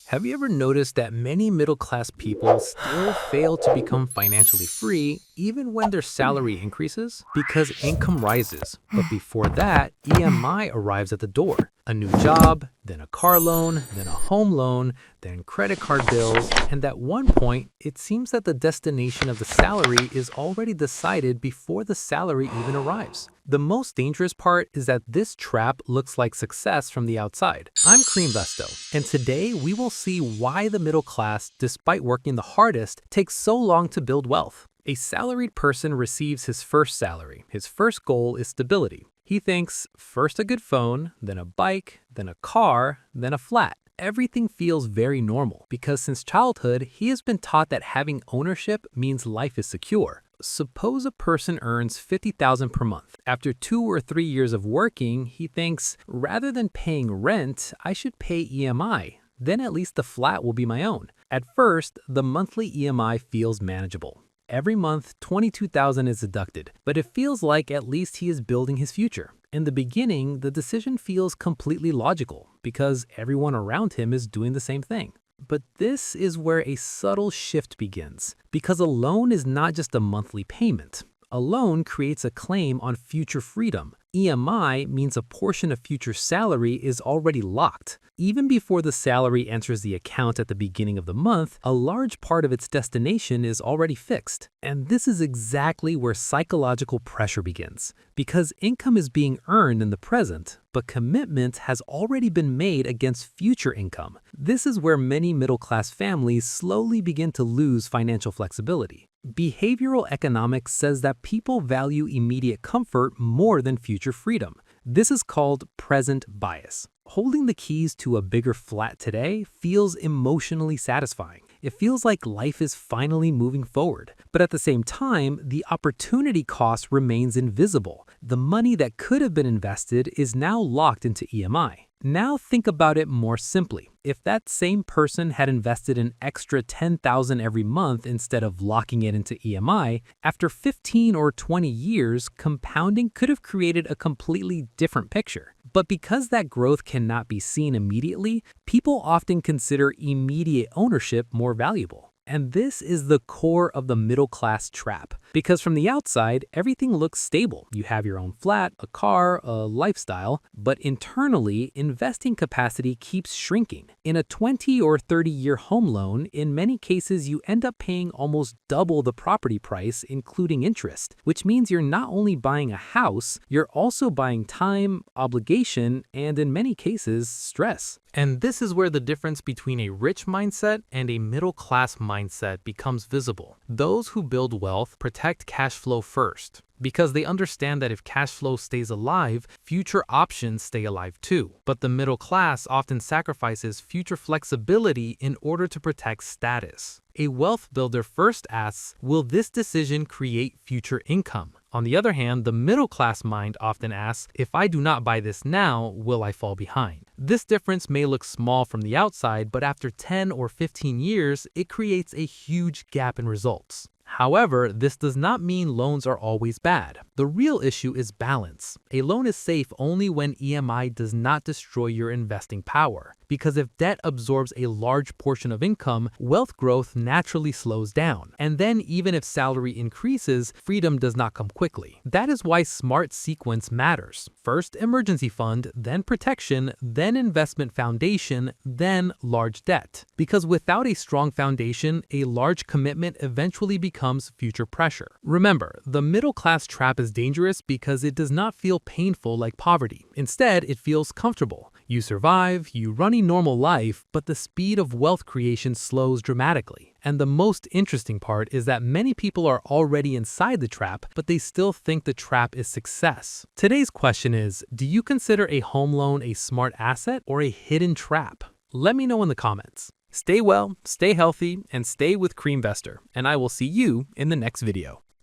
Have you ever noticed that many middle-class people still fail to become financially free even when their salary increases? Because income rises, but before that, EMI arrives at the door. A new job, then a car loan, then a home loan, then credit card bills, and at one point, it seems that the destination of the salary is already decided before the salary even arrives. The most dangerous part is that this trap looks like success from the outside. I'm CreamVestor, and today we will see why the middle class, despite working the hardest, takes so long to build wealth. A salaried person receives his first salary. His first goal is stability. He thinks, first a good phone, then a bike, then a car, then a flat. Everything feels very normal because since childhood, he has been taught that having ownership means life is secure. Suppose a person earns $50,000 per month. After 2 or 3 years of working, he thinks, rather than paying rent, I should pay EMI. Then at least the flat will be my own. At first, the monthly EMI feels manageable. Every month, $22,000 is deducted, but it feels like at least he is building his future. In the beginning, the decision feels completely logical because everyone around him is doing the same thing. But this is where a subtle shift begins, because a loan is not just a monthly payment. A loan creates a claim on future freedom. EMI means a portion of future salary is already locked. Even before the salary enters the account at the beginning of the month, a large part of its destination is already fixed. And this is exactly where psychological pressure begins, because income is being earned in the present, but commitment has already been made against future income. This is where many middle-class families slowly begin to lose financial flexibility. Behavioral economics says that people value immediate comfort more than future freedom. This is called present bias. Holding the keys to a bigger flat today feels emotionally satisfying. It feels like life is finally moving forward. But at the same time, the opportunity cost remains invisible. The money that could have been invested is now locked into EMI. Now think about it more simply. If that same person had invested an extra $10,000 every month instead of locking it into EMI, after 15 or 20 years, compounding could have created a completely different picture. But because that growth cannot be seen immediately, people often consider immediate ownership more valuable. And this is the core of the middle-class trap. Because from the outside, everything looks stable. You have your own flat, a car, a lifestyle, but internally, investing capacity keeps shrinking. In a 20 or 30-year home loan, in many cases, you end up paying almost double the property price, including interest, which means you're not only buying a house, you're also buying time, obligation, and in many cases, stress. And this is where the difference between a rich mindset and a middle-class mindset becomes visible. Those who build wealth protect cash flow first, because they understand that if cash flow stays alive, future options stay alive too. But the middle class often sacrifices future flexibility in order to protect status. A wealth builder first asks, will this decision create future income? On the other hand, the middle-class mind often asks, if I do not buy this now, will I fall behind? This difference may look small from the outside, but after 10 or 15 years, it creates a huge gap in results. However, this does not mean loans are always bad. The real issue is balance. A loan is safe only when EMI does not destroy your investing power. Because if debt absorbs a large portion of income, wealth growth naturally slows down. And then even if salary increases, freedom does not come quickly. That is why smart sequence matters. First emergency fund, then protection, then investment foundation, then large debt. Because without a strong foundation, a large commitment eventually becomes future pressure. Remember, the middle class trap is dangerous because it does not feel painful like poverty. Instead, it feels comfortable. You survive, you run a normal life, but the speed of wealth creation slows dramatically. And the most interesting part is that many people are already inside the trap, but they still think the trap is success. Today's question is, do you consider a home loan a smart asset or a hidden trap? Let me know in the comments. Stay well, stay healthy, and stay with CreamVestor, and I will see you in the next video.